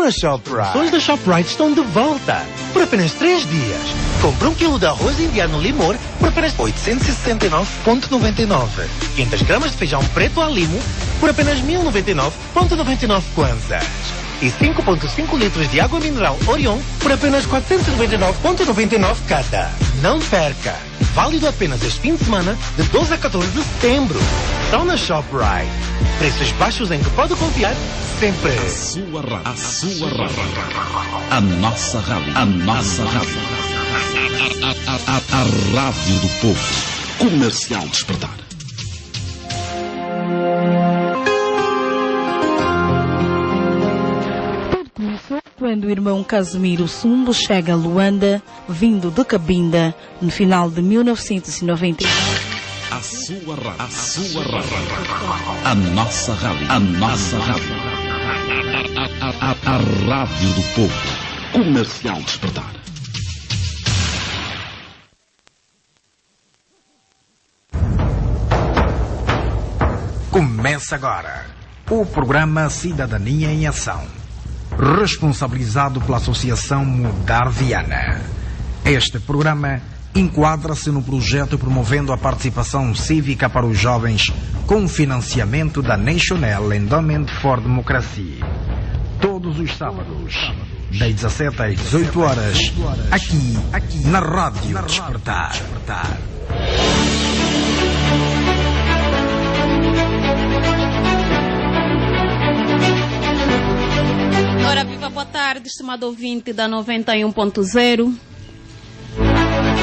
na ShopRite. Os da ShopRite estão de volta por apenas 3 dias. Compre 1 kg de arroz indiano Limor por apenas 869,99. 500 gramas de feijão preto a limo por apenas 1099,99 kwanzas. E 5,5 litros de água mineral Orion por apenas 499,99 cada. Não perca! Válido apenas este fim de semana, de 12 a 14 de setembro. Só na ShopRite. Preços baixos em que pode confiar sempre. A sua rádio. A nossa rádio. A nossa rádio. A rádio do povo. Comercial Despertar. Quando o irmão Casimiro Sumbo chega a Luanda, vindo de Cabinda, no final de 1999. A sua rádio. A nossa rádio. A nossa rádio. A rádio do povo. Comercial Despertar. Começa agora o programa Cidadania em Ação, responsabilizado pela Associação Mudar Viana. Este programa enquadra-se no projeto promovendo a participação cívica para os jovens com financiamento da National Endowment for Democracy. Todos os sábados, das 17 às 18 horas, aqui na Rádio Despertar. Ora, viva, boa tarde, estimado ouvinte da 91.0.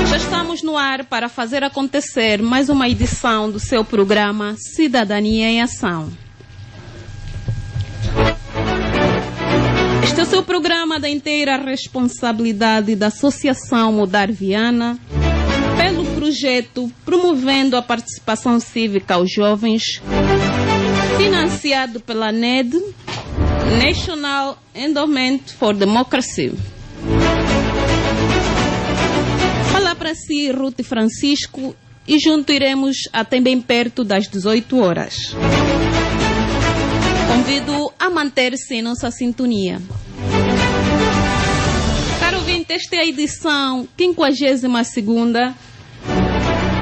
Já estamos no ar para fazer acontecer mais uma edição do seu programa Cidadania em Ação. Este é o seu programa da inteira responsabilidade da Associação Mudar Viana, pelo projeto Promovendo a Participação Cívica aos Jovens, financiado pela NED, National Endowment for Democracy. Fala para si, Ruth Francisco, e junto iremos até bem perto das 18 horas. Convido a manter-se em nossa sintonia. Caro ouvinte, esta é a edição 52ª,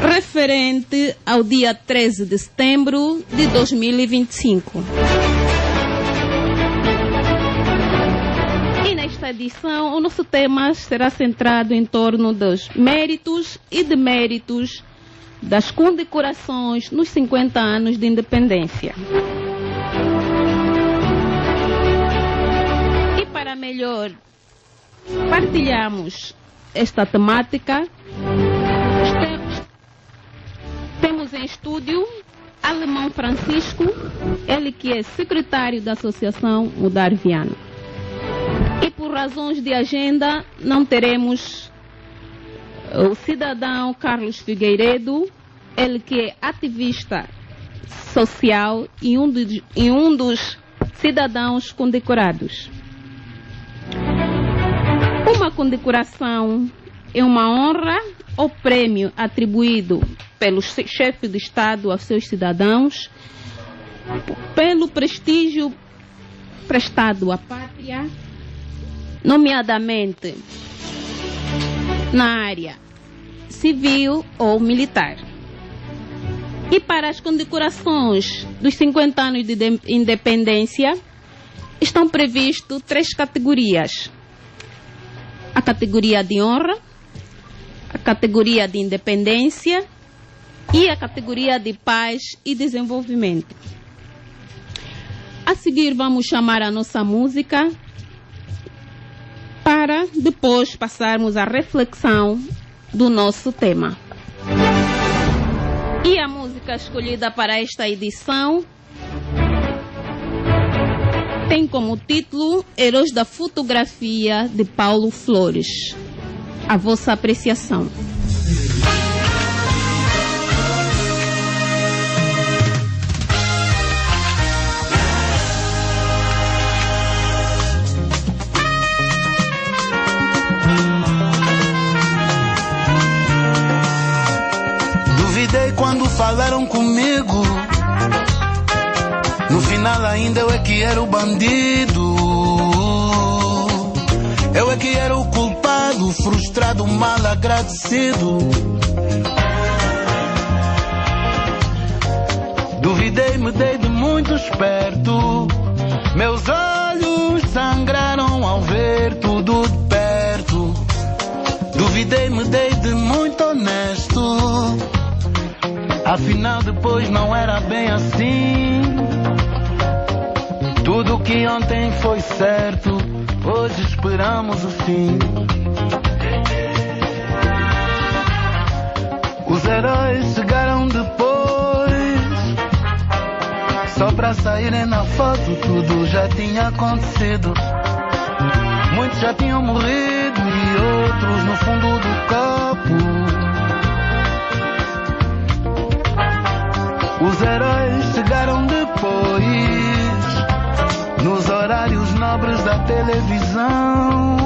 referente ao dia 13 de setembro de 2025. Nesta edição, o nosso tema será centrado em torno dos méritos e deméritos das condecorações nos 50 anos de independência. E para melhor partilharmos esta temática, temos em estúdio Alemão Francisco, ele que é secretário da Associação Mudar Viana. E por razões de agenda, não teremos o cidadão Carlos Figueiredo, ele que é ativista social e um dos cidadãos condecorados. Uma condecoração é uma honra ou prêmio atribuído pelo chefe de Estado aos seus cidadãos, pelo prestígio prestado à pátria, nomeadamente na área civil ou militar. E para as condecorações dos 50 anos de independência, estão previstas 3 categorias: a categoria de honra, a categoria de independência e a categoria de paz e desenvolvimento. A seguir vamos chamar a nossa música, para depois passarmos à reflexão do nosso tema. E a música escolhida para esta edição tem como título Heróis da Fotografia, de Paulo Flores. A vossa apreciação. Quando falaram comigo, no final ainda eu é que era o bandido. Frustrado, frustrado, mal agradecido. Duvidei, me dei de muito esperto. Meus olhos sangraram ao ver tudo de perto. Duvidei, me dei de muito honesto. Afinal depois não era bem assim. Tudo que ontem foi certo, hoje esperamos o fim. Os heróis chegaram depois, só pra saírem na foto, tudo já tinha acontecido. Muitos já tinham morrido e outros no fundo do copo. Os heróis chegaram depois, nos horários nobres da televisão.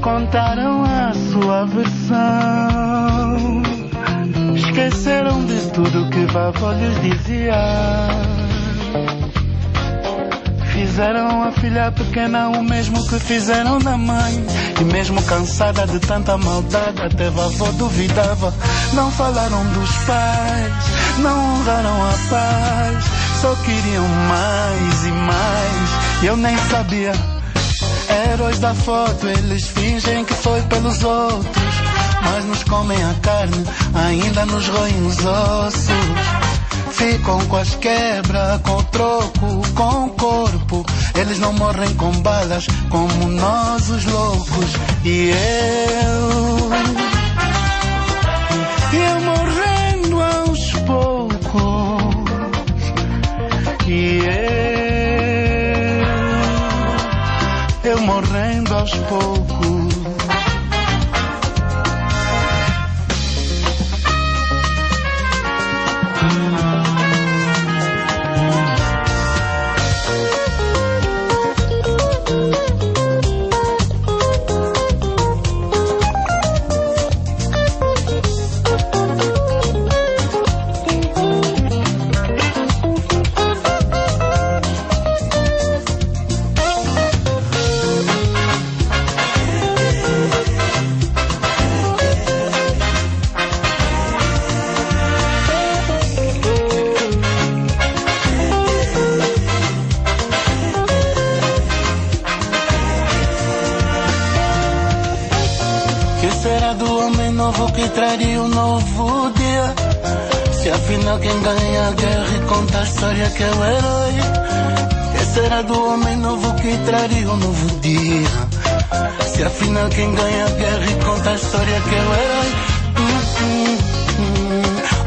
Contaram a sua versão. Esqueceram de tudo que vovó lhes dizia. Fizeram a filha pequena o mesmo que fizeram da mãe. E mesmo cansada de tanta maldade, até vovó duvidava. Não falaram dos pais, não honraram a paz. Só queriam mais e mais, e eu nem sabia. Heróis da foto, eles fingem que foi pelos outros, mas nos comem a carne, ainda nos roem os ossos. Ficam com as quebras, com o troco, com o corpo. Eles não morrem com balas, como nós os loucos. E eu morrendo aos poucos. E eu morrendo aos poucos. Que traria um novo dia. Se afinal quem ganha a guerra e conta a história que é o herói. Que será do homem novo que traria um novo dia? Se afinal quem ganha a guerra e conta a história que é o herói.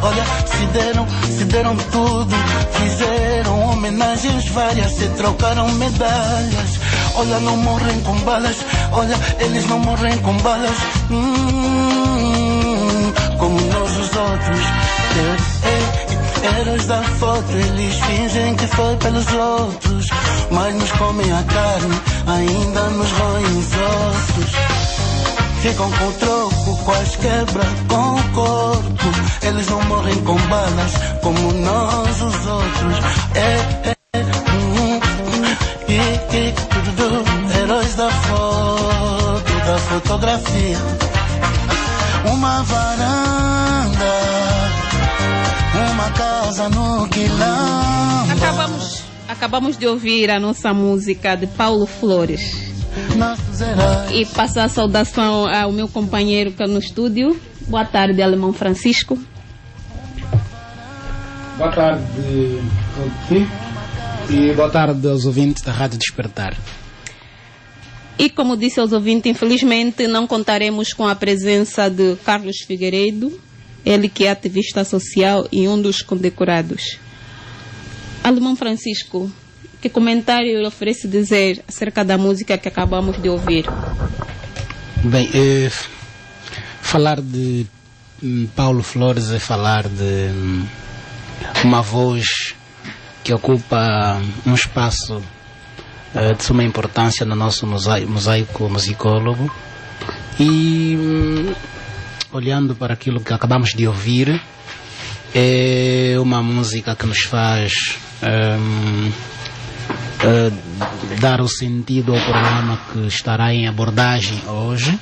Olha, se deram tudo, fizeram homenagens várias, se trocaram medalhas. Olha, não morrem com balas, olha, eles não morrem com balas. Como nós os outros. Heróis da foto, eles fingem que foi pelos outros, mas nos comem a carne, ainda nos roem os ossos. Ficam com o troco, com as quebras, com o corpo. Eles não morrem com balas, como nós os outros. Heróis da foto, da fotografia. Uma varanda, uma casa no quilombo. Acabamos de ouvir a nossa música de Paulo Flores. E passar a saudação ao meu companheiro que é no estúdio. Boa tarde, Alemão Francisco. Boa tarde, sim. E boa tarde aos ouvintes da Rádio Despertar. E como disse aos ouvintes, infelizmente não contaremos com a presença de Carlos Figueiredo, ele que é ativista social e um dos condecorados. Alemão Francisco, que comentário ele oferece dizer acerca da música que acabamos de ouvir? Bem, falar de Paulo Flores é falar de uma voz que ocupa um espaço de suma importância no nosso mosaico musicólogo. E olhando para aquilo que acabamos de ouvir, é uma música que nos faz dar o sentido ao programa que estará em abordagem hoje,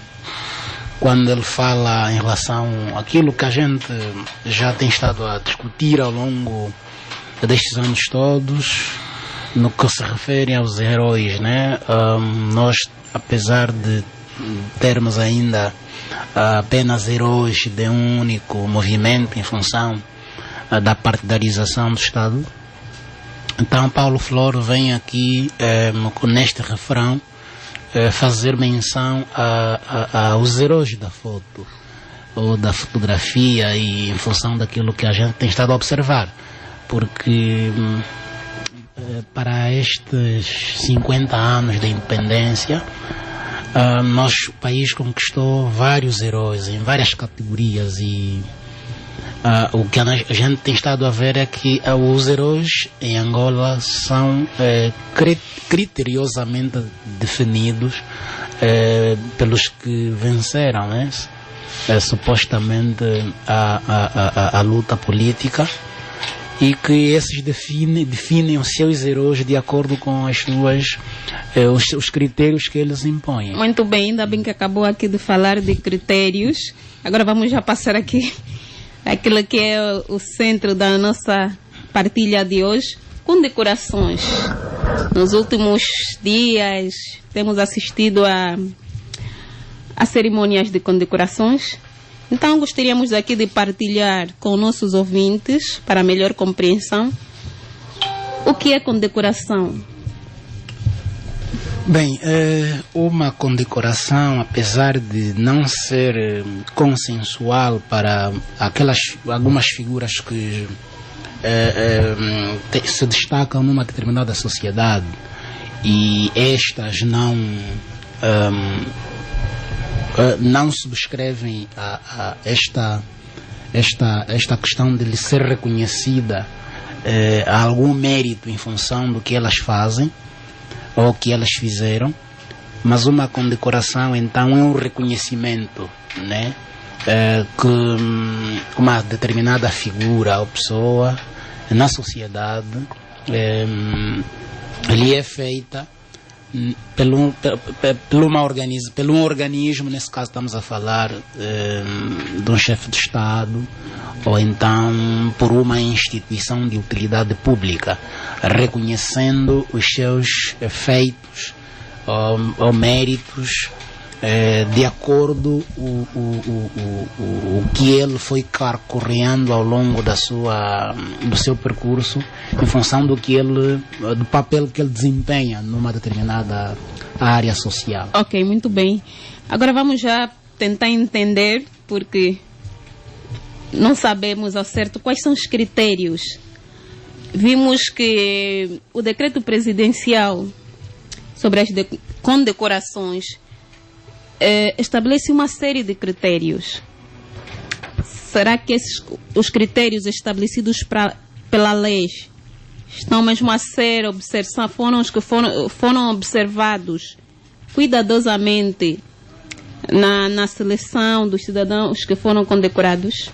quando ele fala em relação àquilo que a gente já tem estado a discutir ao longo destes anos todos, no que se refere aos heróis, né? Nós, apesar de termos ainda apenas heróis de um único movimento em função da partidarização do Estado, então Paulo Floro vem aqui neste refrão fazer menção aos heróis da foto ou da fotografia, e em função daquilo que a gente tem estado a observar, porque para estes 50 anos de independência, o país conquistou vários heróis em várias categorias, e o que a gente tem estado a ver é que os heróis em Angola são criteriosamente definidos pelos que venceram, né? Supostamente a luta política, e que esses definem os seus heróis de acordo com os critérios que eles impõem. Muito bem, ainda bem que acabou aqui de falar de critérios. Agora vamos já passar aqui aquilo que é o centro da nossa partilha de hoje, condecorações. Nos últimos dias temos assistido a cerimônias de condecorações. Então gostaríamos aqui de partilhar com nossos ouvintes, para melhor compreensão, o que é condecoração. Bem, uma condecoração, apesar de não ser consensual para algumas figuras que se destacam numa determinada sociedade, e estas não subscrevem a esta questão de lhe ser reconhecida algum mérito em função do que elas fazem ou que elas fizeram, mas uma condecoração então é um reconhecimento, né, que uma determinada figura ou pessoa na sociedade lhe é feita pelo um organismo, nesse caso estamos a falar de um chefe de Estado, ou então por uma instituição de utilidade pública, reconhecendo os seus feitos ou méritos de acordo o que ele foi percorrendo ao longo do seu percurso, em função do papel que ele desempenha numa determinada área social. Ok, muito bem. Agora vamos já tentar entender, porque não sabemos ao certo quais são os critérios. Vimos que o decreto presidencial sobre as condecorações estabelece uma série de critérios. Será que os critérios estabelecidos pela lei estão mesmo a ser observados, foram observados cuidadosamente na seleção dos cidadãos que foram condecorados?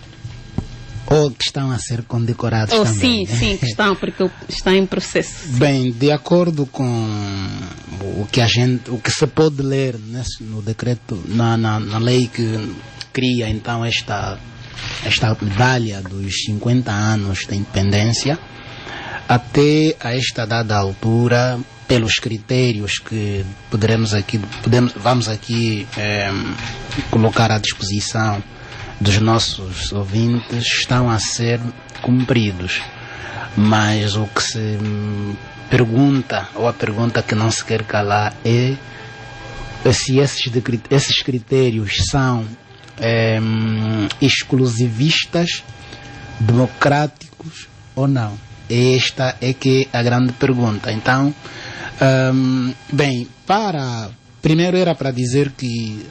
Ou que estão a ser condecorados também? Sim, que estão, porque está em processo. Bem, de acordo com o que se pode ler no decreto, na lei que cria então esta medalha dos 50 anos da independência, até a esta dada altura, pelos critérios que vamos aqui colocar à disposição dos nossos ouvintes, estão a ser cumpridos. Mas o que se pergunta, ou a pergunta que não se quer calar, é se esses critérios são exclusivistas, democráticos ou não. Esta é que é a grande pergunta. Então, primeiro era para dizer que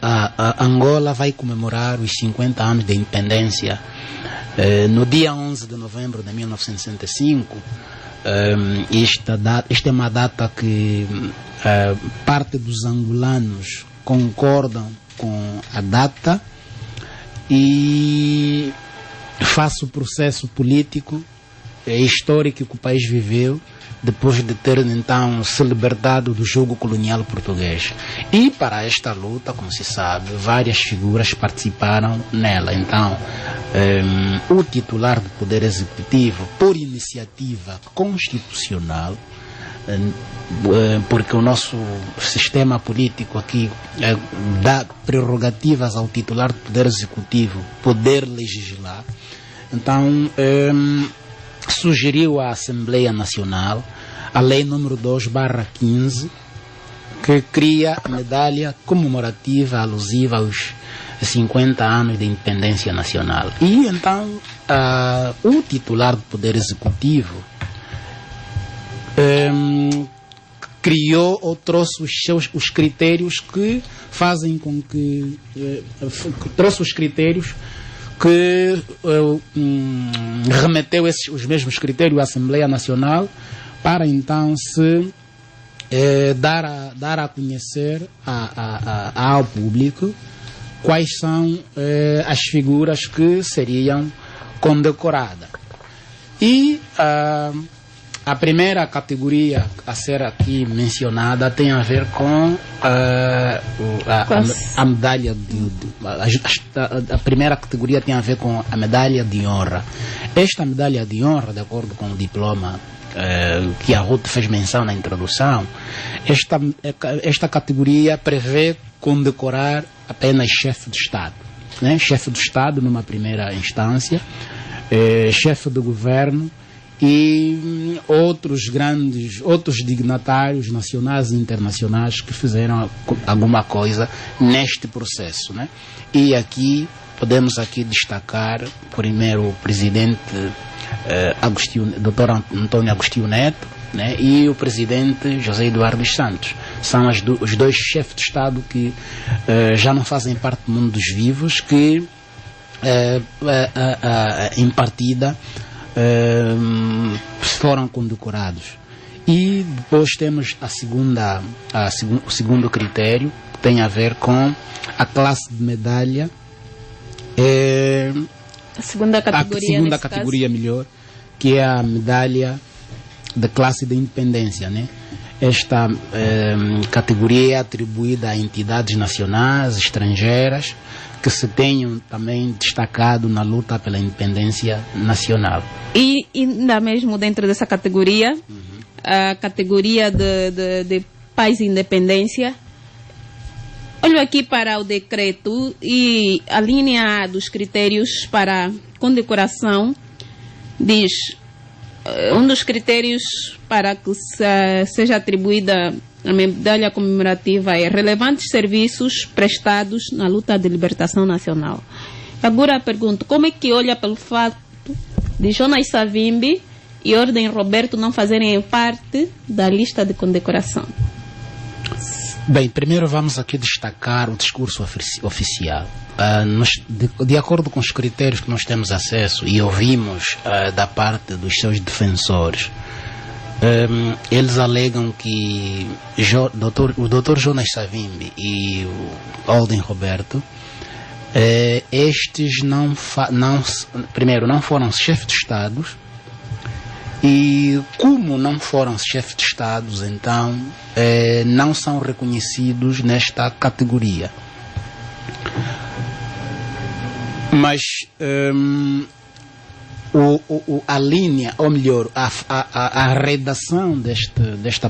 a Angola vai comemorar os 50 anos de independência no dia 11 de novembro de 1965. Esta é uma data que parte dos angolanos concordam com a data, e face o processo político histórico que o país viveu depois de ter então se libertado do jugo colonial português. E para esta luta, como se sabe, várias figuras participaram nela. Então, o titular do Poder Executivo, por iniciativa constitucional, porque o nosso sistema político aqui dá prerrogativas ao titular do Poder Executivo poder legislar. Então, sugeriu à Assembleia Nacional a Lei número 2/15, que cria a medalha comemorativa alusiva aos 50 anos de independência nacional. E então o titular do Poder Executivo criou ou trouxe os critérios que fazem com que trouxe os critérios que remeteu os mesmos critérios à Assembleia Nacional para então se dar a conhecer ao público quais são as figuras que seriam condecoradas. E a primeira categoria a ser aqui mencionada tem a ver com a medalha a primeira categoria tem a ver com a medalha de honra. Esta medalha de honra, de acordo com o diploma que a Ruth fez menção na introdução, esta categoria prevê condecorar apenas chefe de Estado, né? Chefe de Estado numa primeira instância, chefe do governo e outros dignatários nacionais e internacionais que fizeram alguma coisa neste processo, né? E aqui podemos destacar primeiro o presidente Dr. Antônio Agostinho Neto, né? E o presidente José Eduardo dos Santos. São os dois chefes de Estado que já não fazem parte do mundo dos vivos, que em partida foram condecorados. E depois temos o segundo critério, que tem a ver com a classe de medalha, a segunda categoria melhor, que é a medalha da classe de independência, né? Esta categoria é atribuída a entidades nacionais, estrangeiras, que se tenham também destacado na luta pela independência nacional. E ainda mesmo dentro dessa categoria, a categoria de paz e independência, olho aqui para o decreto e a linha dos critérios para condecoração diz: um dos critérios para que seja atribuída a medalha comemorativa é relevantes serviços prestados na luta de libertação nacional. Agora pergunto, como é que olha pelo fato de Jonas Savimbi e Ordem Roberto não fazerem parte da lista de condecoração? Bem, primeiro vamos aqui destacar o discurso oficial. De acordo com os critérios que nós temos acesso e ouvimos da parte dos seus defensores, eles alegam que o Dr. Jonas Savimbi e o Ordem Roberto, estes primeiro não foram chefes de Estados, e como não foram chefes de Estados, então não são reconhecidos nesta categoria. Mas a linha, ou melhor, a redação desta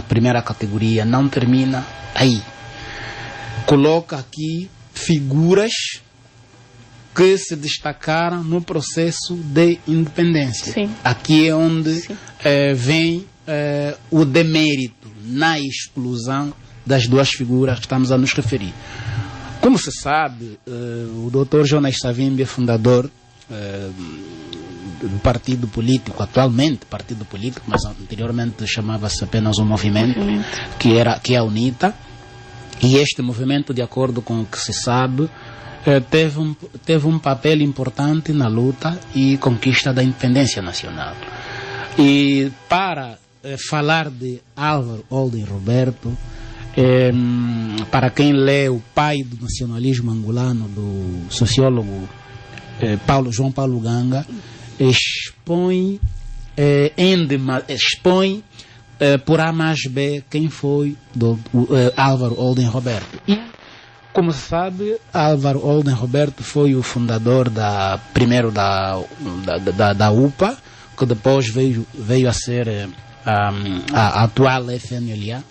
primeira categoria não termina aí. Coloca aqui figuras que se destacaram no processo de independência. Sim. Aqui é onde vem o demérito na exclusão das duas figuras que estamos a nos referir. Como se sabe, o Dr. Jonas Savimbi é fundador do partido político, atualmente partido político, mas anteriormente chamava-se apenas um movimento, que é a UNITA. E este movimento, de acordo com o que se sabe, teve um papel importante na luta e conquista da independência nacional. E para falar de Álvaro Ordem Roberto, para quem lê O Pai do Nacionalismo Angolano, do sociólogo João Paulo Ganga, expõe, expõe por A mais B quem foi Álvaro Holden Roberto. E, como se sabe, Álvaro Holden Roberto foi o fundador primeiro da UPA, que depois veio a ser a atual FNLA,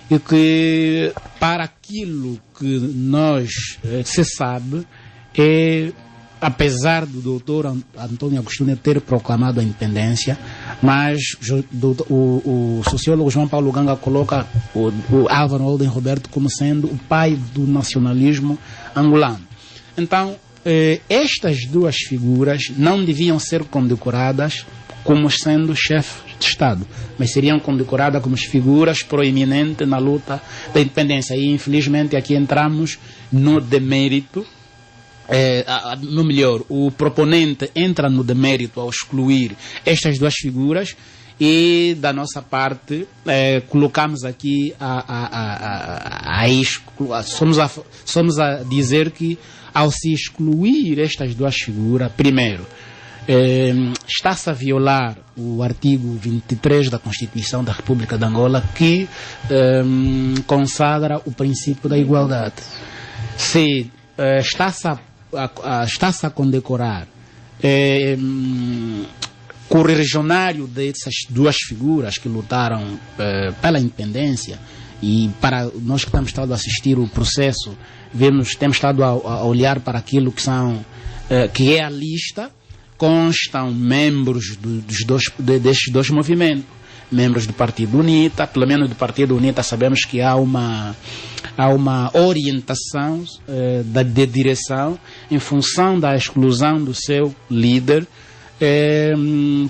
e que, para aquilo que nós se sabe, apesar do doutor Antônio Agostinho ter proclamado a independência, mas o sociólogo João Paulo Ganga coloca o Álvaro Holden Roberto como sendo o pai do nacionalismo angolano. Então, estas duas figuras não deviam ser condecoradas como sendo chefes de Estado, mas seriam condecoradas como figuras proeminentes na luta da independência. E, infelizmente, aqui entramos no demérito. No melhor, o proponente entra no demérito ao excluir estas duas figuras, e da nossa parte colocamos aqui somos a dizer que, ao se excluir estas duas figuras, primeiro, está-se a violar o artigo 23 da Constituição da República de Angola, que consagra o princípio da igualdade. Se está-se a condecorar correligionário dessas duas figuras que lutaram pela independência, e para nós que estamos estado a assistir o processo, temos estado a olhar para aquilo que é a lista. Constam membros destes dois movimentos, membros do Partido UNITA. Pelo menos do Partido UNITA sabemos que há uma orientação de direção em função da exclusão do seu líder,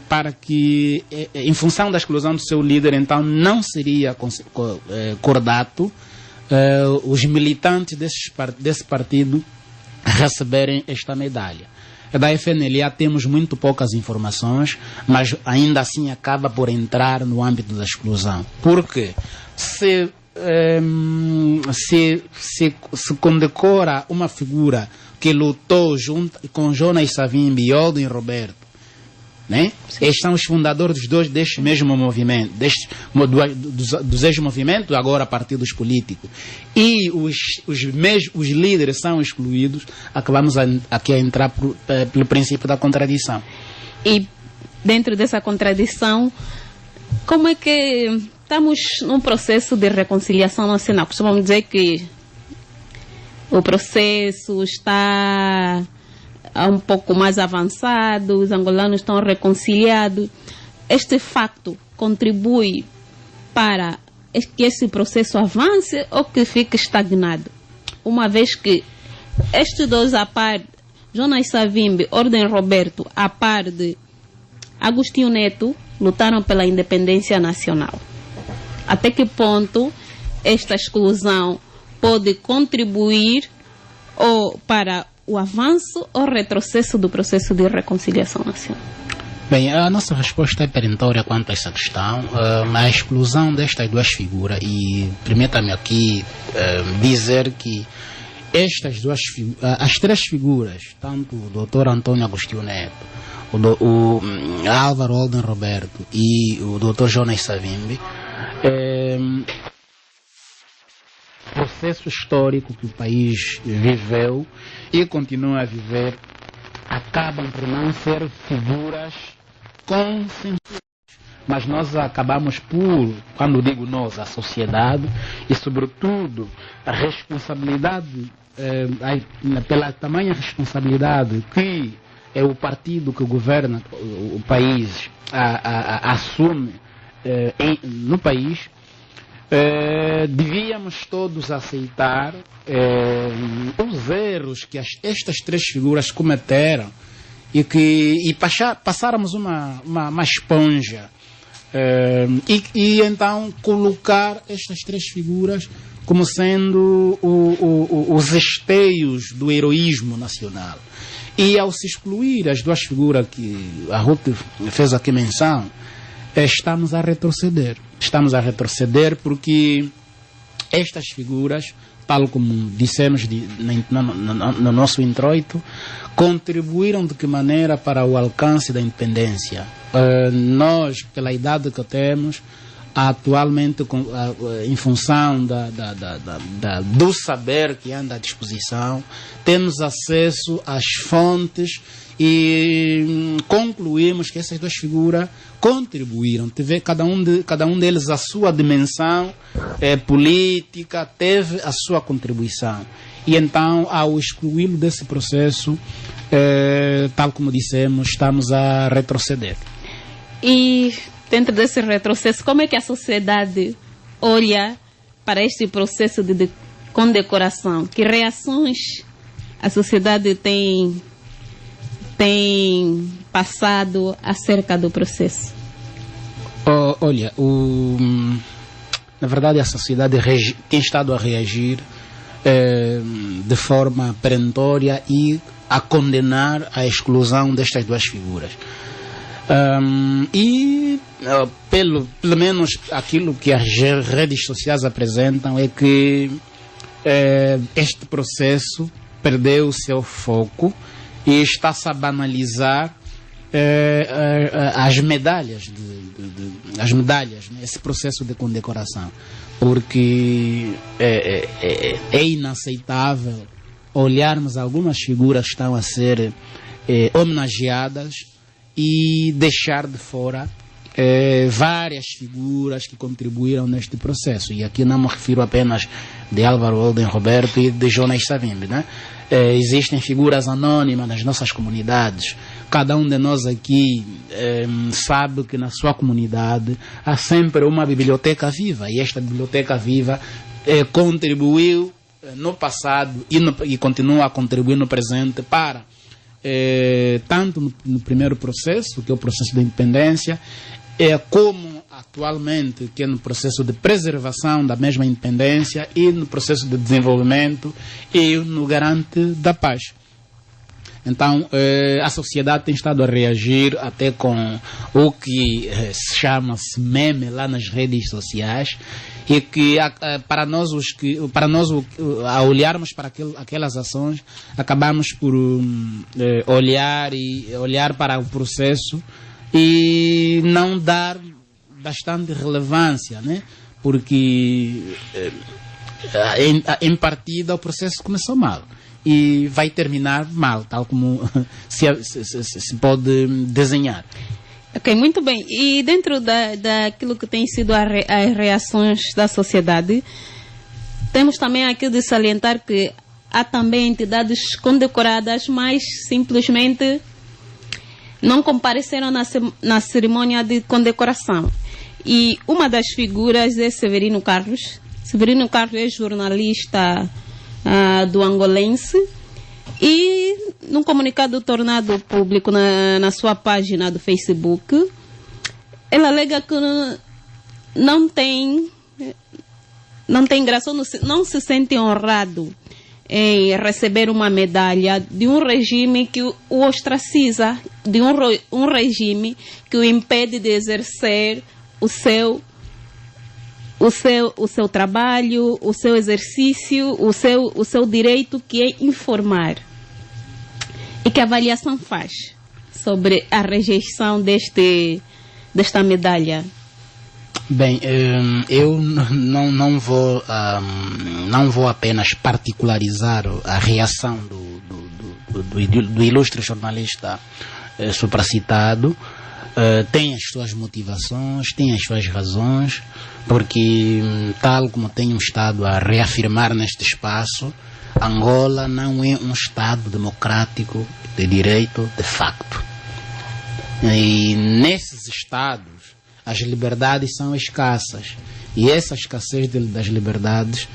para que, em função da exclusão do seu líder, então não seria cordato os militantes desse partido receberem esta medalha. Da FNLA temos muito poucas informações, mas ainda assim acaba por entrar no âmbito da exclusão. Porque se condecora uma figura que lutou junto com Jonas Savimbi e Holden Roberto, né? Estes são os fundadores deste mesmo movimento, dos ex-movimentos, agora partidos políticos, e os líderes são excluídos. Acabamos aqui a entrar pelo princípio da contradição. E dentro dessa contradição, como é que estamos num processo de reconciliação nacional? Costumamos dizer que o processo está um pouco mais avançado, os angolanos estão reconciliados. Este facto contribui para que esse processo avance ou que fique estagnado? Uma vez que estes dois, a par, Jonas Savimbi, Holden Roberto, a par de Agostinho Neto, lutaram pela independência nacional. Até que ponto esta exclusão pode contribuir ou para o avanço ou retrocesso do processo de reconciliação nacional? Bem, a nossa resposta é perentória quanto a essa questão. A exclusão destas duas figuras, e permita-me aqui dizer que as três figuras, tanto o Dr. Antônio Agostinho Neto, o Álvaro Holden Roberto e o Dr. Jonas Savimbi, processo histórico que o país viveu e continua a viver, acabam por não ser figuras consensuais. Mas nós acabamos por, quando digo nós, a sociedade, e sobretudo a responsabilidade, pela tamanha responsabilidade que é o partido que governa o país assume no país, devíamos todos aceitar os erros que estas três figuras cometeram e passáramos uma esponja e então colocar estas três figuras como sendo os esteios do heroísmo nacional. E ao se excluir as duas figuras que a Ruth fez aqui menção, estamos a retroceder. Estamos a retroceder porque estas figuras, tal como dissemos no nosso introito, contribuíram de que maneira para o alcance da independência? Nós, pela idade que temos, atualmente, em função do saber que anda à disposição, temos acesso às fontes e concluímos que essas duas figuras contribuíram. Teve cada um deles a sua dimensão política, teve a sua contribuição. E então, ao excluí-lo desse processo, tal como dissemos, estamos a retroceder. E dentro desse retrocesso, como é que a sociedade olha para este processo de condecoração? Que reações a sociedade tem passado acerca do processo? Olha, na verdade a sociedade tem estado a reagir de forma perentória e a condenar a exclusão destas duas figuras. Pelo menos aquilo que as redes sociais apresentam é que este processo perdeu o seu foco e está-se a banalizar as medalhas, né? Esse processo de condecoração, porque é inaceitável olharmos algumas figuras que estão a ser homenageadas e deixar de fora várias figuras que contribuíram neste processo. E aqui não me refiro apenas de Álvaro Holden Roberto e de Jonas Savimbi, né? Existem figuras anônimas nas nossas comunidades. Cada um de nós aqui sabe que na sua comunidade há sempre uma biblioteca viva, e esta biblioteca viva contribuiu no passado e continua a contribuir no presente para tanto no primeiro processo, que é o processo da independência, como atualmente, que é no processo de preservação da mesma independência, e no processo de desenvolvimento e no garante da paz. Então, a sociedade tem estado a reagir até com o que se chama-se meme lá nas redes sociais, e que para nós ao olharmos para aquelas ações, acabamos por olhar para o processo e não dar bastante relevância, né? Porque em partida o processo começou mal e vai terminar mal, tal como se pode desenhar. Ok, muito bem. E dentro daquilo que tem sido as reações da sociedade, temos também aqui de salientar que há também entidades condecoradas, mas simplesmente não compareceram na cerimônia de condecoração. E uma das figuras é Severino Carlos. Severino Carlos é jornalista do Angolense, e num comunicado tornado público na sua página do Facebook, ele alega que não tem graça, não se sente honrado em receber uma medalha de um regime que o ostraciza, de um regime que o impede de exercer o seu trabalho, o seu exercício, o seu direito, que é informar. E que avaliação faz sobre a rejeição desta medalha? Bem, eu não vou apenas particularizar a reação do ilustre jornalista supracitado. Tem as suas motivações, tem as suas razões, porque, tal como tenho estado a reafirmar neste espaço, Angola não é um Estado democrático de direito de facto. E nesses Estados as liberdades são escassas, e essa escassez das liberdades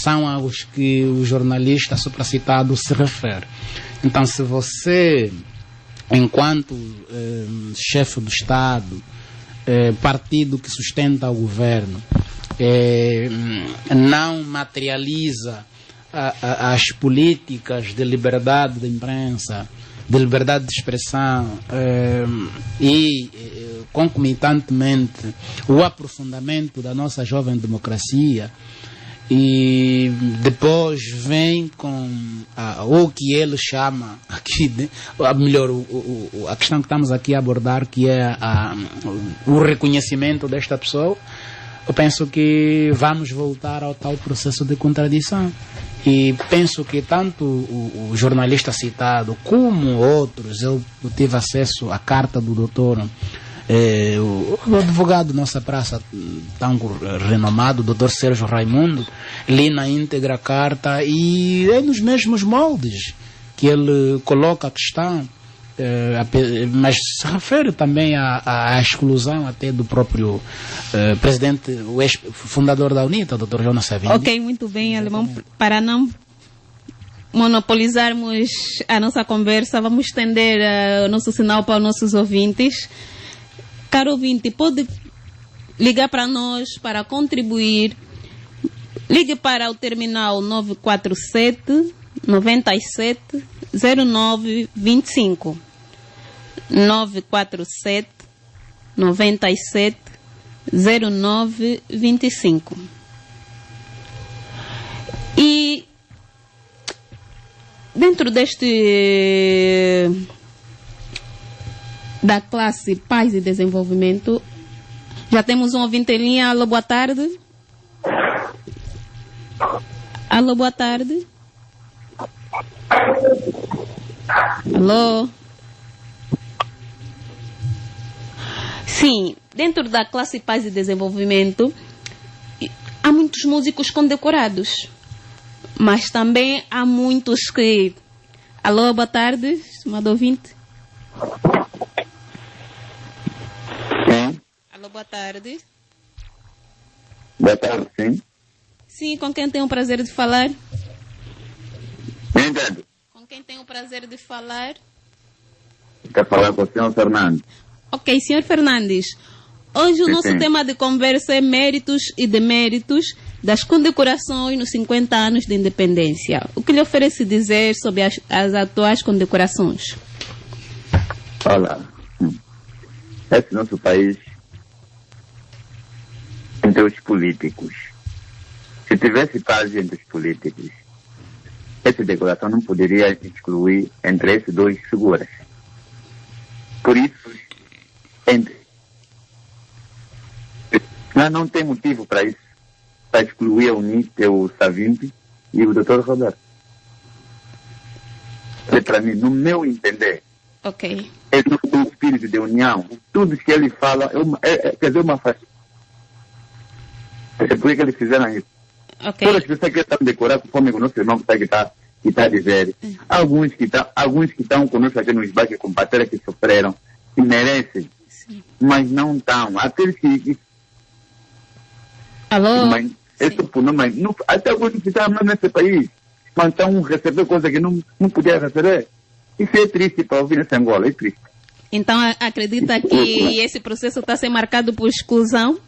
são aos que o jornalista supracitado se refere. Então, se você, enquanto chefe do Estado, partido que sustenta o governo, não materializa as políticas de liberdade de imprensa, de liberdade de expressão e, concomitantemente, o aprofundamento da nossa jovem democracia, e depois vem com o que ele chama aqui, melhor, a questão que estamos aqui a abordar, que é o reconhecimento desta pessoa. Eu penso que vamos voltar ao tal processo de contradição. E penso que tanto o jornalista citado como outros, eu tive acesso à carta do doutor, o advogado da nossa praça, tão renomado, o doutor Sérgio Raimundo, li na íntegra a carta e é nos mesmos moldes que ele coloca a questão, mas se refere também à exclusão até do próprio presidente, o ex-fundador da UNITA, o doutor Jonas Savimbi. Ok, muito bem, Alemão. Para não monopolizarmos a nossa conversa, vamos estender o nosso sinal para os nossos ouvintes. Caro ouvinte, pode ligar para nós para contribuir. Ligue para o terminal 947 97 09 25. 947 97 09 25. E dentro da classe Paz e Desenvolvimento, já temos um ouvinte em linha. Alô, boa tarde. Alô, boa tarde. Alô. Sim, dentro da classe Paz e Desenvolvimento, há muitos músicos condecorados, mas também há muitos que... Alô, boa tarde, estimado ouvinte. Sim. Alô, boa tarde. Boa tarde, sim. Sim, com quem tenho o prazer de falar? Me entendo. Com quem tenho o prazer de falar? Quer falar com o senhor Fernandes? Ok, senhor Fernandes. Hoje o nosso tema de conversa é méritos e deméritos das condecorações nos 50 anos de independência. O que lhe oferece dizer sobre as atuais condecorações? Olha, esse nosso país, entre os políticos, se tivesse paz entre os políticos, essa decoração não poderia excluir entre esses dois figuras. Por isso, não tem motivo para isso, para excluir a UNITA, o Savimbi e o Dr. Roberto. Para mim, no meu entender, ok, é do espírito de união. Tudo que ele fala quer dizer uma faixa. É por isso que eles fizeram isso. ok. Todas as pessoas que estão decoradas conforme o nosso irmão que está a dizer. Alguns que estão conosco aqui nos bairros com batalhas que sofreram, que merecem, mas não estão. Aqueles que... Alô? Mas, até alguns que estão nesse país, mas estão recebendo coisas que não podiam receber. Isso é triste para ouvir nessa Angola, é triste. Então acredita que esse processo está sendo marcado por exclusão?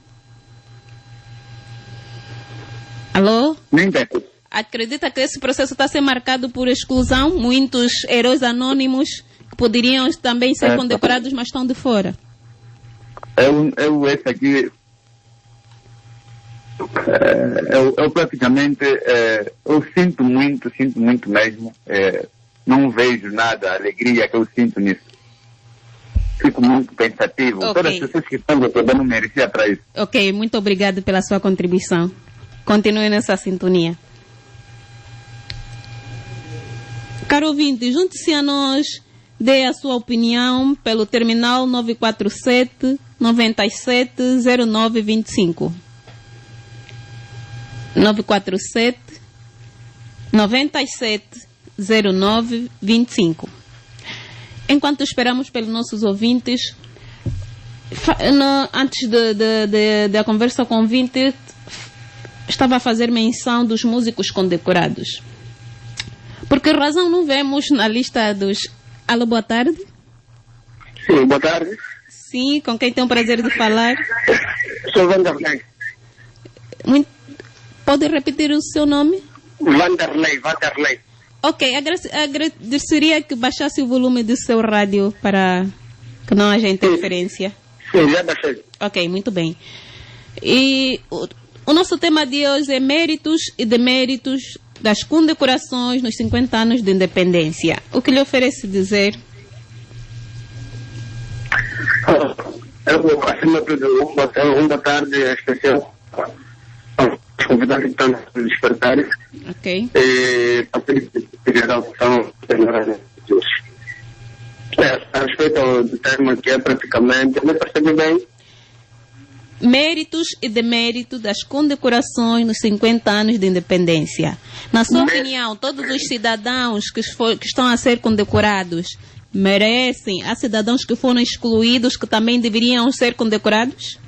Alô? Nem entendo. Acredita que esse processo está sendo marcado por exclusão? Muitos heróis anônimos que poderiam também ser condecorados, mas estão de fora. Esse aqui... Eu praticamente... eu sinto muito mesmo. Não vejo nada, a alegria que eu sinto nisso. Fico muito pensativo. Okay. Todas as pessoas que estão recebendo mereciam para isso. Ok, muito obrigado pela sua contribuição. Continue nessa sintonia. Caro ouvinte, junte-se a nós, dê a sua opinião pelo terminal 947 97 09 25. 947 97 09 25. Enquanto esperamos pelos nossos ouvintes, antes da conversa com o ouvinte, estava a fazer menção dos músicos condecorados. Por que razão não vemos na lista dos... Alô, boa tarde. Sim, boa tarde. Sim, com quem tem o prazer de falar? Sou Vanderlei. Pode repetir o seu nome? Vanderlei. Ok, agradeceria que baixasse o volume do seu rádio para que não haja interferência. Sim, já baixei. Ok, muito bem. E O nosso tema de hoje é méritos e deméritos das condecorações nos 50 anos de independência. O que lhe oferece dizer? Eu, acima de tudo, uma boa tarde especial aos convidados que estão nos despertar. Ok. E a geral são senhoras de hoje. A respeito do tema que é praticamente, me percebe bem. Méritos e deméritos das condecorações nos 50 anos de independência. Na sua opinião, todos os cidadãos que estão a ser condecorados merecem? Há cidadãos que foram excluídos que também deveriam ser condecorados?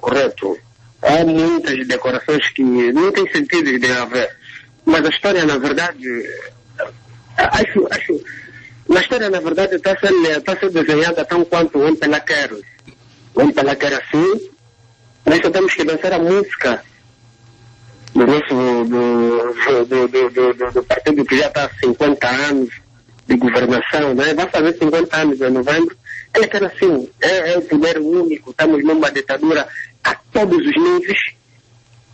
Correto. Há muitas decorações que não tem sentido de haver. Mas a história, na verdade, acho na história, na verdade, está a ser desenhada tão quanto o Pelaqueros. Vamos falar que era assim, nós só temos que dançar a música do nosso do partido que já está há 50 anos de governação, né? Vai fazer 50 anos em novembro. Ele quer assim, é o poder único, estamos numa ditadura a todos os níveis,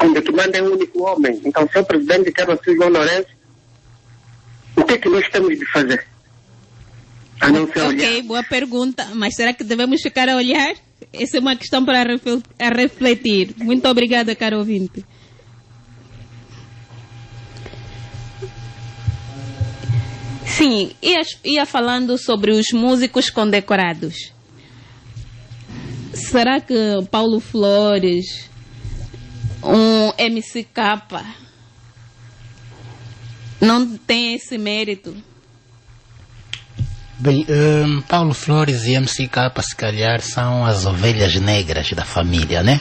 onde tu manda é um único homem. Então, se o presidente quer assim, João Lourenço, o que é que nós temos de fazer? A não ser olhar. Ok, boa pergunta, mas será que devemos ficar a olhar? Essa é uma questão para refletir. Muito obrigada, caro ouvinte. Sim, ia falando sobre os músicos condecorados. Será que Paulo Flores, um MCK, não tem esse mérito? Bem, Paulo Flores e MCK, se calhar, são as ovelhas negras da família, né?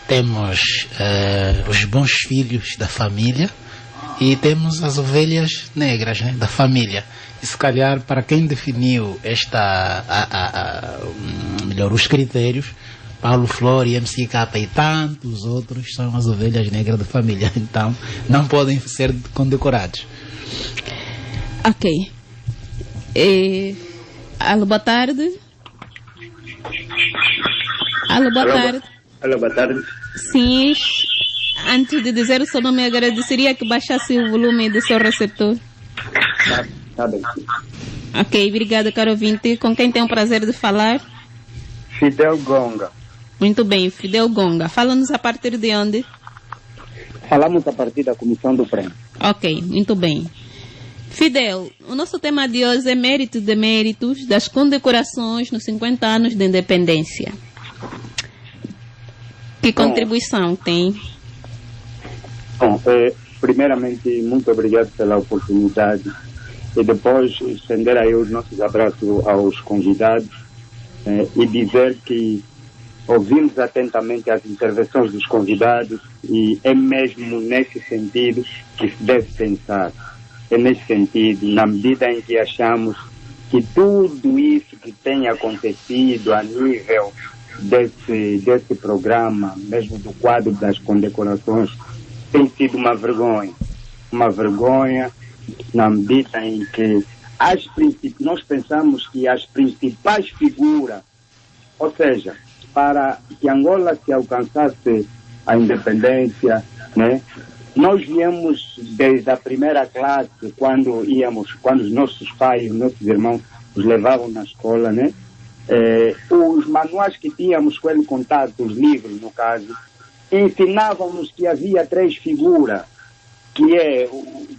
Temos os bons filhos da família e temos as ovelhas negras, né, da família. E se calhar, para quem definiu os critérios, Paulo Flores, MCK e tantos outros são as ovelhas negras da família. Então, não podem ser condecorados. Ok. Alô, boa tarde. Alô, boa tarde. Alô, boa tarde. Sim, antes de dizer o seu nome, eu agradeceria que baixasse o volume do seu receptor. Tá bem. Ok, obrigada, caro ouvinte. Com quem tem o prazer de falar? Fidel Gonga. Muito bem, Fidel Gonga. Fala-nos a partir de onde? Falamos a partir da Comissão do Prêmio. Ok, muito bem. Fidel, o nosso tema de hoje é méritos e deméritos das condecorações nos 50 anos de independência. Que contribuição tem? Bom, primeiramente, muito obrigado pela oportunidade e depois estender aí os nossos abraços aos convidados e dizer que ouvimos atentamente as intervenções dos convidados e é mesmo nesse sentido que se deve pensar. É nesse sentido, na medida em que achamos que tudo isso que tem acontecido a nível desse programa, mesmo do quadro das condecorações, tem sido uma vergonha. Uma vergonha na medida em que nós pensamos que as principais figuras, ou seja, para que Angola se alcançasse a independência, né? Nós viemos desde a primeira classe, quando os nossos pais, os nossos irmãos nos levavam na escola, né? Os manuais que tínhamos com ele contato, os livros, no caso, ensinavam-nos que havia 3 figuras, que é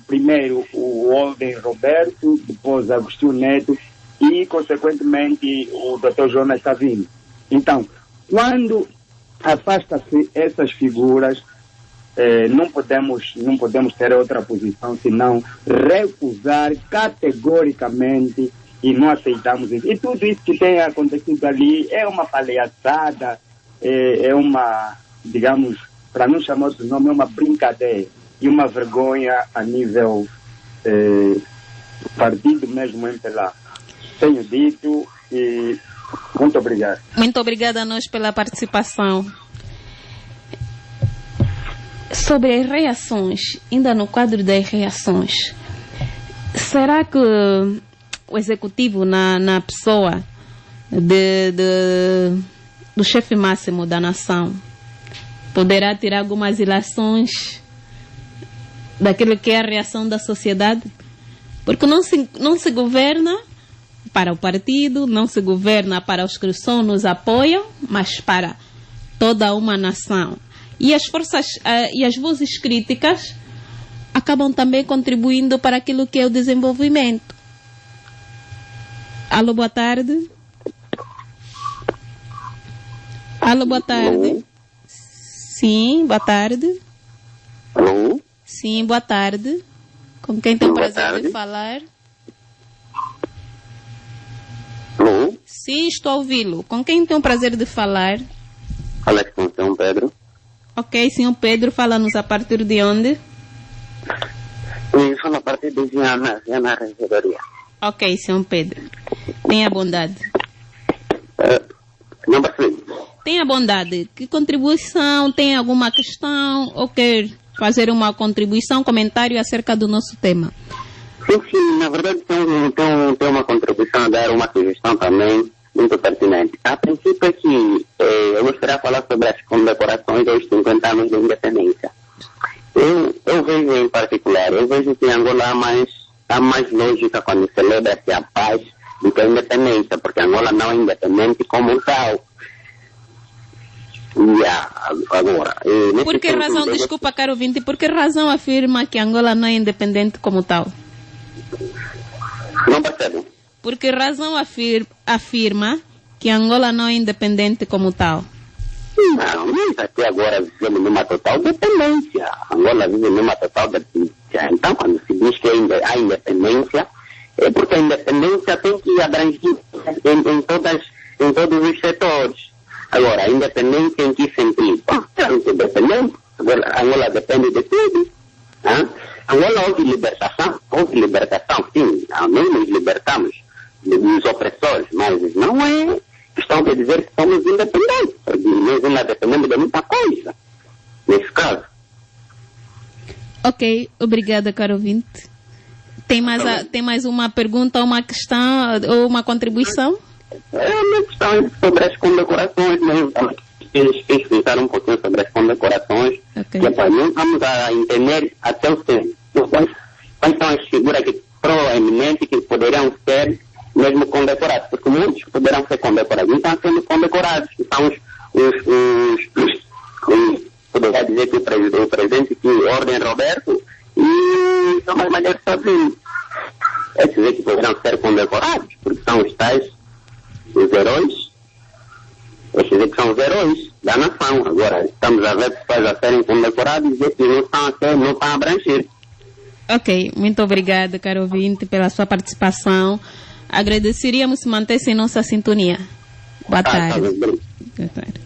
primeiro o Olden Roberto, depois Agostinho Neto e, consequentemente, o Dr. Jonas Savino. Então, quando afasta-se essas figuras, não podemos ter outra posição senão recusar categoricamente e não aceitamos isso. E tudo isso que tem acontecido ali é uma palhaçada, é uma, digamos, para não chamar outro nome, é uma brincadeira e uma vergonha a nível partido mesmo em Pelá. Tenho dito e muito obrigado. Muito obrigada a nós pela participação. Sobre as reações, ainda no quadro das reações, será que o executivo na pessoa do chefe máximo da nação poderá tirar algumas ilações daquilo que é a reação da sociedade, porque não se governa para o partido, não se governa para os que só nos apoiam, mas para toda uma nação. E as forças e as vozes críticas acabam também contribuindo para aquilo que é o desenvolvimento. Alô, boa tarde. Alô, boa tarde. Sim, boa tarde. Alô? Sim, boa tarde. Com quem tem o Boa prazer tarde. de falar? Alô? Sim, estou a ouvi-lo. Com quem tem o prazer de falar? Fala com São Pedro. Ok, senhor Pedro, fala-nos a partir de onde? Eu sou na parte de Viana Regedoria. Ok, senhor Pedro. Tenha bondade. Não percebi. Tenha bondade. Que contribuição? Tem alguma questão? Ou quer fazer uma contribuição, comentário acerca do nosso tema? Sim, na verdade tem uma contribuição a dar, uma sugestão também muito pertinente. A princípio é que eu gostaria de falar sobre as condecorações aos 50 anos da independência. Eu vejo em particular, eu vejo que em Angola há mais lógica quando celebra-se a paz do que a independência, porque Angola não é independente como tal. Agora, Por que razão, desculpa, caro ouvinte, por que razão afirma que Angola não é independente como tal? Não percebo. Por que razão afirma que Angola não é independente como tal? Não, nós até agora vivemos numa total dependência. Angola vive numa total dependência. Então, quando se diz que há independência, é porque a independência tem que abranger em todos os setores. Agora, a independência em que sentido? Claro que é independente. Agora, Angola depende de tudo. Angola houve libertação, sim. Nós nos libertamos dos opressores, mas não é questão de dizer que somos independentes. Nós ainda dependemos de muita coisa, nesse caso. Ok, obrigada, caro ouvinte. Tem mais uma pergunta, uma questão ou uma contribuição? É uma questão sobre as condecorações, mesmo. Explicar um pouquinho sobre as condecorações, Okay. que é para nós vamos a entender até o tempo. Quais são as figuras que proeminentes que poderiam ser mesmo condecorados, porque muitos poderão ser condecorados, não estão sendo condecorados, que são poderia dizer que o presidente que Ordem Roberto e São Malheiro sozinho. Esses que poderão ser condecorados, porque são os tais, os heróis, esses que são os heróis da nação. Agora, estamos a ver pessoas a serem condecorados e esses não estão a abranger. Ok, muito obrigada, caro ouvinte, pela sua participação. Agradeceríamos se mantesse em nossa sintonia. Boa tarde. Boa tarde.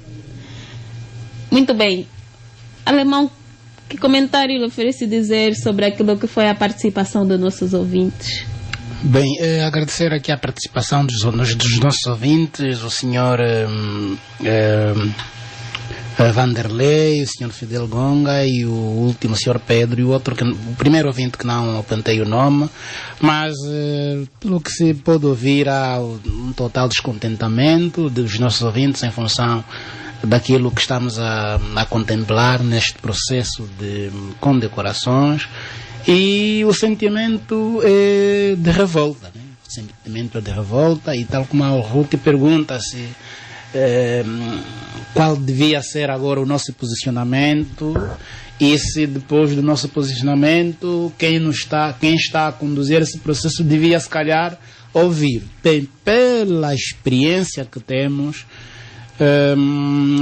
Muito bem. Alemão, que comentário lhe oferece dizer sobre aquilo que foi a participação dos nossos ouvintes? Bem, agradecer aqui a participação dos nossos ouvintes, o senhor Vanderlei, o senhor Fidel Gonga e o último senhor Pedro e o primeiro ouvinte que não apontei o nome, mas pelo que se pôde ouvir há um total descontentamento dos nossos ouvintes em função daquilo que estamos a contemplar neste processo de condecorações e o sentimento é de revolta, né? O sentimento é de revolta e tal como a Ruth pergunta-se qual devia ser agora o nosso posicionamento e se depois do nosso posicionamento quem está a conduzir esse processo devia se calhar ouvir. Bem, pela experiência que temos,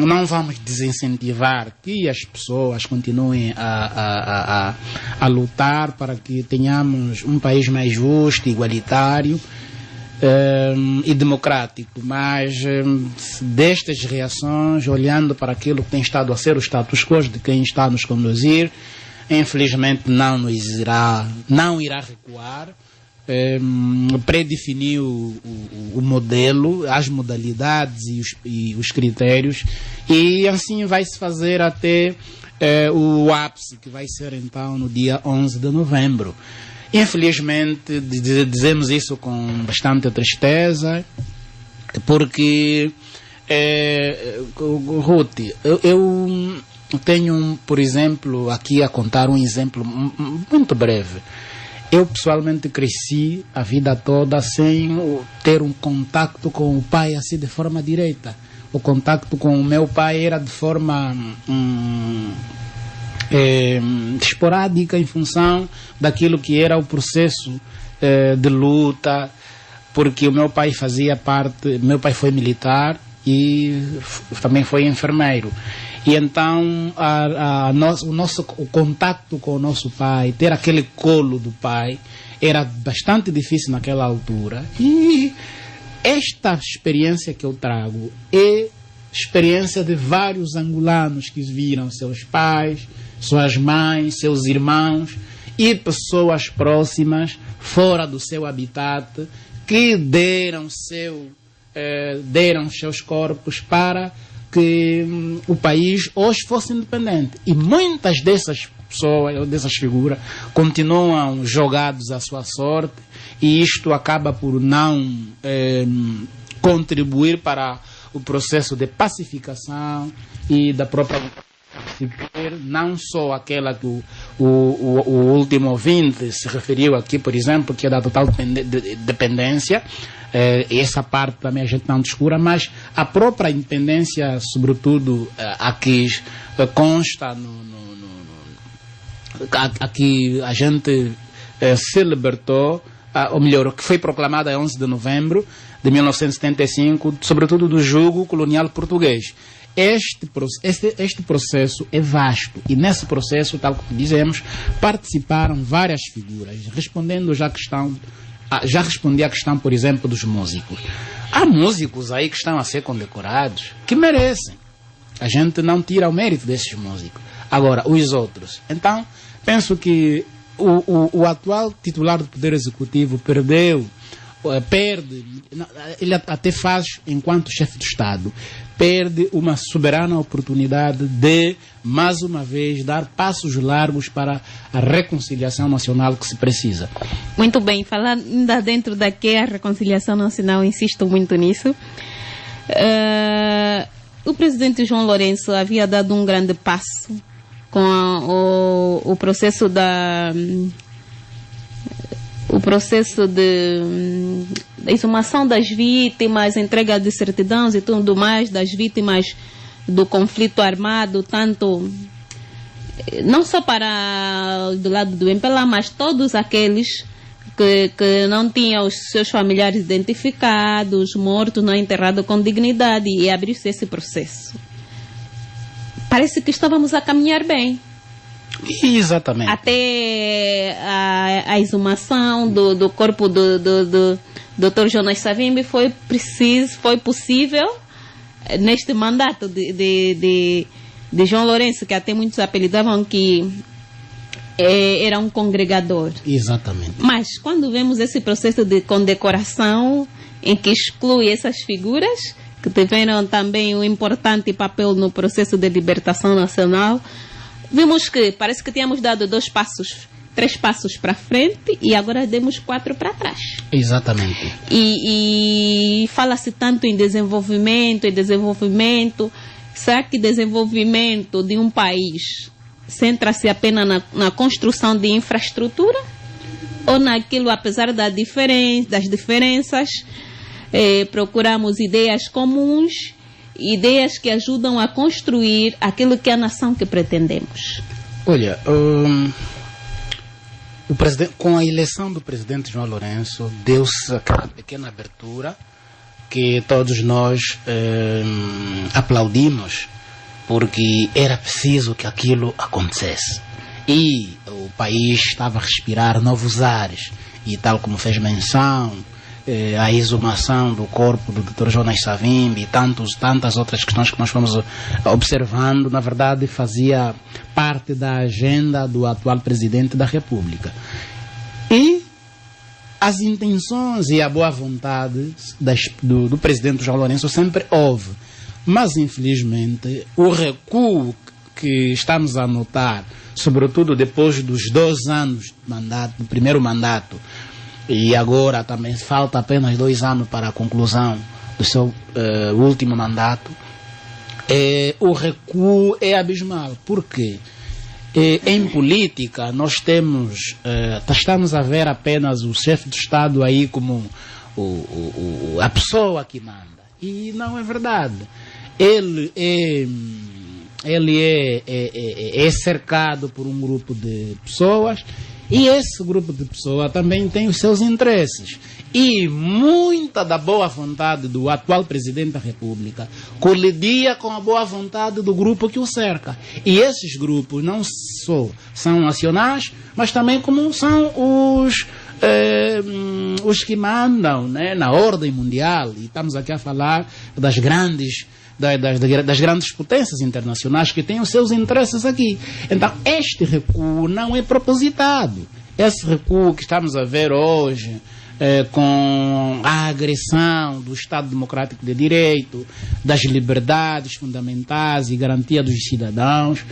não vamos desincentivar que as pessoas continuem a lutar para que tenhamos um país mais justo, igualitário e democrático, mas destas reações, olhando para aquilo que tem estado a ser o status quo de quem está a nos conduzir, infelizmente não irá recuar, predefiniu o modelo, as modalidades e os critérios, e assim vai se fazer até o ápice, que vai ser então no dia 11 de novembro. Infelizmente, dizemos isso com bastante tristeza, porque, Ruth, tenho, por exemplo, aqui a contar um exemplo muito breve. Eu pessoalmente cresci a vida toda sem ter um contato com o pai assim de forma direta. O contato com o meu pai era de forma esporádica em função daquilo que era o processo de luta, porque o meu pai fazia parte, meu pai foi militar e também foi enfermeiro. E então o contato com o nosso pai, ter aquele colo do pai, era bastante difícil naquela altura. E esta experiência que eu trago é experiência de vários angolanos que viram seus pais, suas mães, seus irmãos e pessoas próximas fora do seu habitat que deram seus corpos para que o país hoje fosse independente. E muitas dessas pessoas, dessas figuras, continuam jogados à sua sorte, e isto acaba por não contribuir para o processo de pacificação e da própria não só aquela que o último ouvinte se referiu aqui, por exemplo, que é da total dependência. Essa parte também a gente não descura, mas a própria independência, sobretudo aqui consta aqui a gente se libertou, ou melhor, que foi proclamada em 11 de novembro de 1975, sobretudo do jugo colonial português. Este processo é vasto, e nesse processo, tal como dizemos, participaram várias figuras. Já respondi à questão, por exemplo, dos músicos. Há músicos aí que estão a ser condecorados, que merecem. A gente não tira o mérito desses músicos. Agora, os outros. Então, penso que o atual titular do Poder Executivo perde, ele até faz, enquanto chefe de Estado, perde uma soberana oportunidade de, mais uma vez, dar passos largos para a reconciliação nacional que se precisa. Muito bem, falando ainda dentro da que é a reconciliação nacional, insisto muito nisso. O presidente João Lourenço havia dado um grande passo com o processo da exumação das vítimas, entrega de certidões e tudo mais das vítimas do conflito armado, tanto não só para do lado do MPLA, mas todos aqueles que não tinham os seus familiares identificados, mortos, não enterrados com dignidade, e abriu-se esse processo. Parece que estávamos a caminhar bem. Exatamente. Até a exumação do corpo do Dr. Jonas Savimbi foi possível neste mandato de João Lourenço, que até muitos apelidavam que era um congregador. Exatamente. Mas quando vemos esse processo de condecoração, em que exclui essas figuras, que tiveram também um importante papel no processo de libertação nacional, vimos que parece que tínhamos dado 3 passos para frente e agora demos 4 para trás. Exatamente. E fala-se tanto em desenvolvimento. Será que desenvolvimento de um país centra-se apenas na construção de infraestrutura? Ou naquilo, apesar das diferenças, procuramos ideias comuns, ideias que ajudam a construir aquilo que é a nação que pretendemos? Olha, com a eleição do presidente João Lourenço, deu-se aquela pequena abertura que todos nós aplaudimos, porque era preciso que aquilo acontecesse. E o país estava a respirar novos ares, e tal como fez menção, a exumação do corpo do Dr. Jonas Savimbi e tantas outras questões que nós fomos observando, na verdade fazia parte da agenda do atual presidente da República. E as intenções e a boa vontade do presidente João Lourenço sempre houve, mas infelizmente o recuo que estamos a notar, sobretudo depois dos 2 anos de mandato, do primeiro mandato, e agora também falta apenas 2 anos para a conclusão do seu último mandato, o recuo é abismal. Por quê? Em política, nós estamos a ver apenas o chefe de Estado aí como a pessoa que manda. E não é verdade. Ele é cercado por um grupo de pessoas, e esse grupo de pessoas também tem os seus interesses. E muita da boa vontade do atual presidente da República colidia com a boa vontade do grupo que o cerca. E esses grupos não só são nacionais, mas também como são os que mandam, né, na ordem mundial. E estamos aqui a falar das grandes potências internacionais que têm os seus interesses aqui. Então, este recuo não é propositado. Esse recuo que estamos a ver hoje, com a agressão do Estado Democrático de Direito, das liberdades fundamentais e garantia dos cidadãos,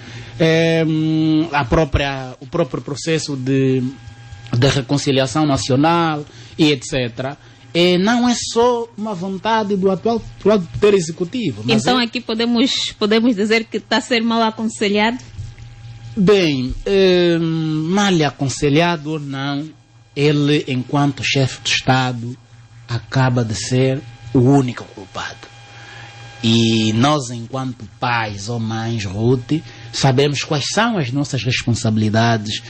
o próprio processo de reconciliação nacional e etc., não é só uma vontade do atual Poder Executivo. Mas então aqui podemos dizer que está a ser mal aconselhado? Bem, mal aconselhado ou não, ele, enquanto chefe de Estado, acaba de ser o único culpado. E nós, enquanto pais ou mães, Ruth, sabemos quais são as nossas responsabilidades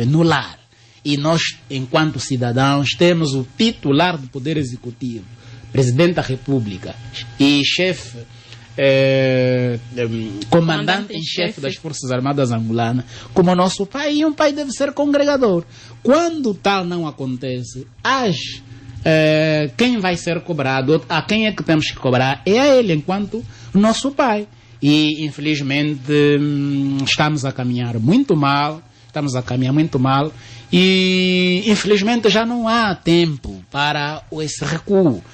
no lar. E nós, enquanto cidadãos, temos o titular do Poder Executivo, Presidente da República e chefe, comandante em chefe das Forças Armadas angolanas, como nosso pai, e um pai deve ser congregador. Quando tal não acontece, quem vai ser cobrado, a quem é que temos que cobrar, é a ele, enquanto nosso pai. E, infelizmente, estamos a caminhar muito mal, e, infelizmente, já não há tempo para esse recuo.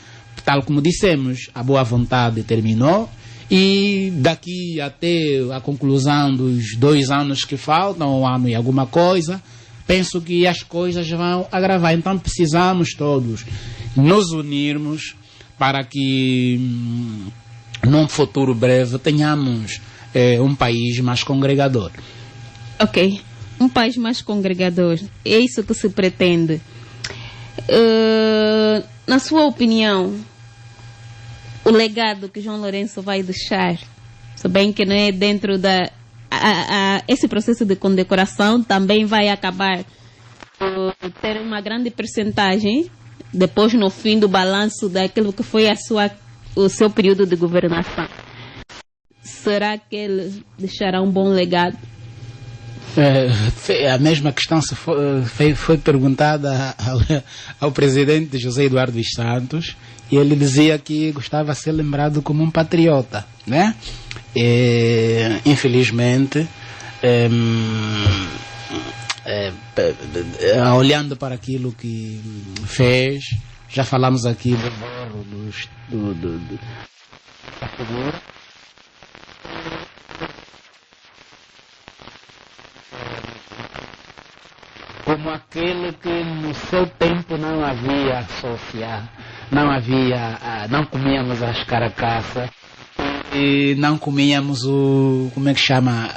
Tal como dissemos, a boa vontade terminou, e daqui até a conclusão dos 2 anos que faltam, 1 ano e alguma coisa, penso que as coisas vão agravar. Então precisamos todos nos unirmos para que num futuro breve tenhamos um país mais congregador. Ok, um país mais congregador, é isso que se pretende. Na sua opinião, o legado que João Lourenço vai deixar, se bem que não é dentro da... esse processo de condecoração também vai acabar por ter uma grande percentagem, depois no fim do balanço daquilo que foi o seu período de governação. Será que ele deixará um bom legado? A mesma questão foi perguntada ao presidente José Eduardo dos Santos, e ele dizia que gostava de ser lembrado como um patriota, né? Infelizmente, olhando para aquilo que fez, já falamos aqui da figura. Como aquele que no seu tempo não havia social, não comíamos as caracaças e não comíamos como é que chama?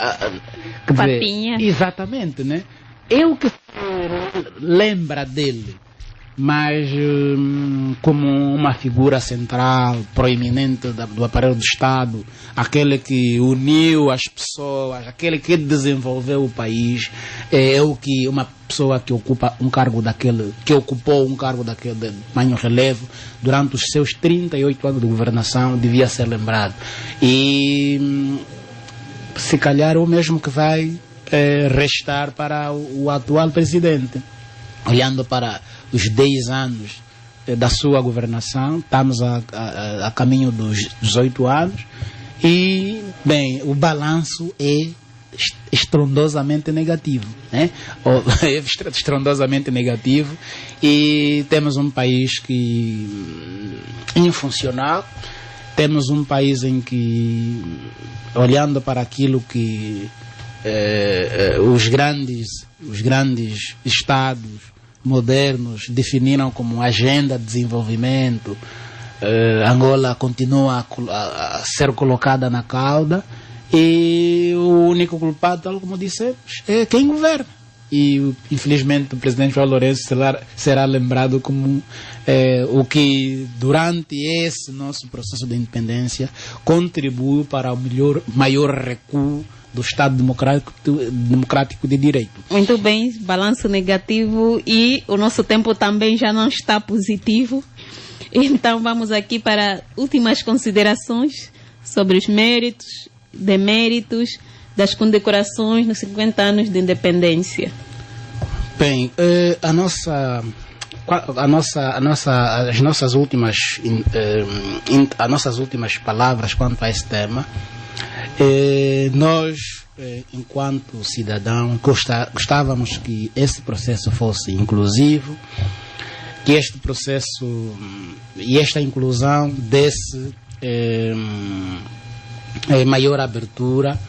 Papinha. Exatamente, né? É o que lembra dele, mas como uma figura central, proeminente do aparelho do Estado, aquele que uniu as pessoas, aquele que desenvolveu o país, uma pessoa que ocupa um cargo que ocupou um cargo daquele de tamanho relevo durante os seus 38 anos de governação, devia ser lembrado. E se calhar é o mesmo que vai restar para o atual presidente. Olhando para os 10 anos da sua governação, estamos a caminho dos 18 anos, e, bem, o balanço é estrondosamente negativo, né? Estrondosamente negativo, e temos um país infuncional, temos um país em que, olhando para aquilo que os grandes estados modernos definiram como agenda de desenvolvimento, Angola continua a ser colocada na cauda e o único culpado, tal como dissemos, é quem governa. E infelizmente o presidente João Lourenço será lembrado como o que durante esse nosso processo de independência contribuiu para o maior recuo do Estado democrático de direito. Muito bem, balanço negativo, e o nosso tempo também já não está positivo. Então vamos aqui para últimas considerações sobre os méritos, deméritos das condecorações nos 50 anos de independência. Bem, as nossas últimas palavras quanto a esse tema, nós, enquanto cidadãos, gostávamos que esse processo fosse inclusivo, que este processo e esta inclusão desse maior abertura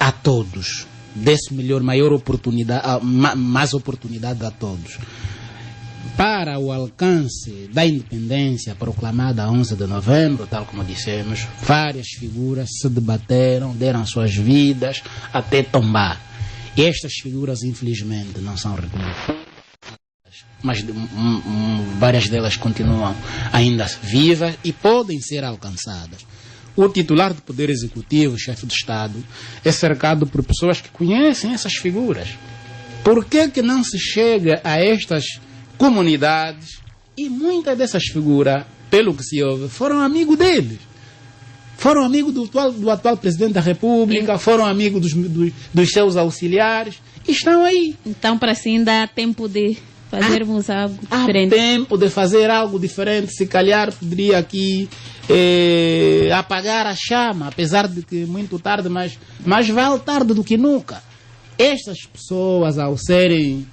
a todos, desse maior oportunidade, mais oportunidade a todos. Para o alcance da independência proclamada a 11 de novembro, tal como dissemos, várias figuras se debateram, deram suas vidas até tombar. E estas figuras, infelizmente, não são reconhecidas, mas várias delas continuam ainda vivas e podem ser alcançadas. O titular do Poder Executivo, o chefe do Estado, é cercado por pessoas que conhecem essas figuras. Por que não se chega a estas comunidades? E muitas dessas figuras, pelo que se ouve, foram amigos deles. Foram amigos do atual presidente da República, foram amigos dos seus auxiliares, e estão aí. Então, para assim, dá tempo de fazermos algo diferente. Há tempo de fazer algo diferente. Se calhar poderia aqui apagar a chama, apesar de que muito tarde, mas vale tarde do que nunca. Estas pessoas, ao serem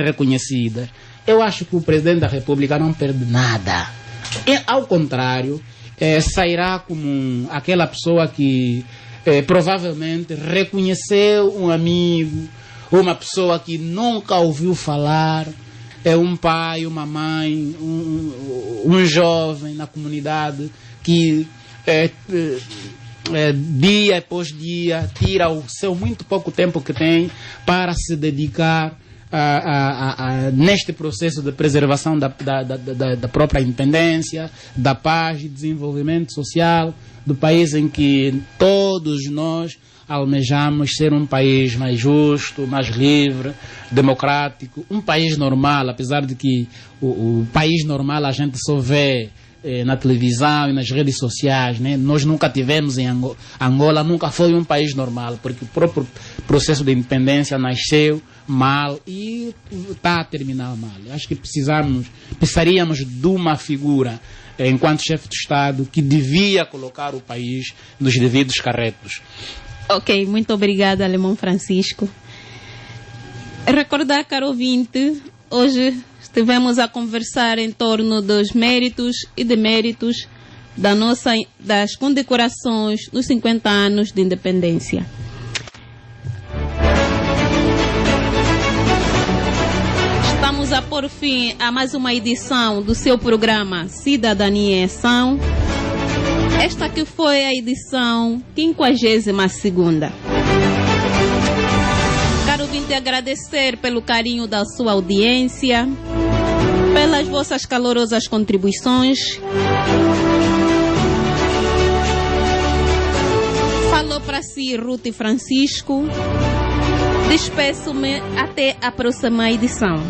reconhecidas, eu acho que o presidente da República não perde nada. E, ao contrário, sairá como aquela pessoa que provavelmente reconheceu um amigo, uma pessoa que nunca ouviu falar, um pai, uma mãe, um jovem na comunidade que dia após dia tira o seu muito pouco tempo que tem para se dedicar neste processo de preservação da própria independência, da paz e desenvolvimento social do país em que todos nós almejamos ser um país mais justo, mais livre, democrático, um país normal, apesar de que o país normal a gente só vê na televisão e nas redes sociais, né? Nós nunca tivemos em Angola, nunca foi um país normal, porque o próprio processo de independência nasceu mal e está a terminar mal. Acho que precisaríamos de uma figura, enquanto chefe de Estado, que devia colocar o país nos devidos carretos. Ok, muito obrigada, Alemão Francisco. Recordar, caro ouvinte, hoje estivemos a conversar em torno dos méritos e deméritos das condecorações dos 50 anos de independência. Estamos a pôr fim a mais uma edição do seu programa Cidadania em Ação. Esta que foi a edição 52ª. Quero vir te agradecer pelo carinho da sua audiência, pelas vossas calorosas contribuições. Falou para si Ruth e Francisco. Despeço-me até a próxima edição.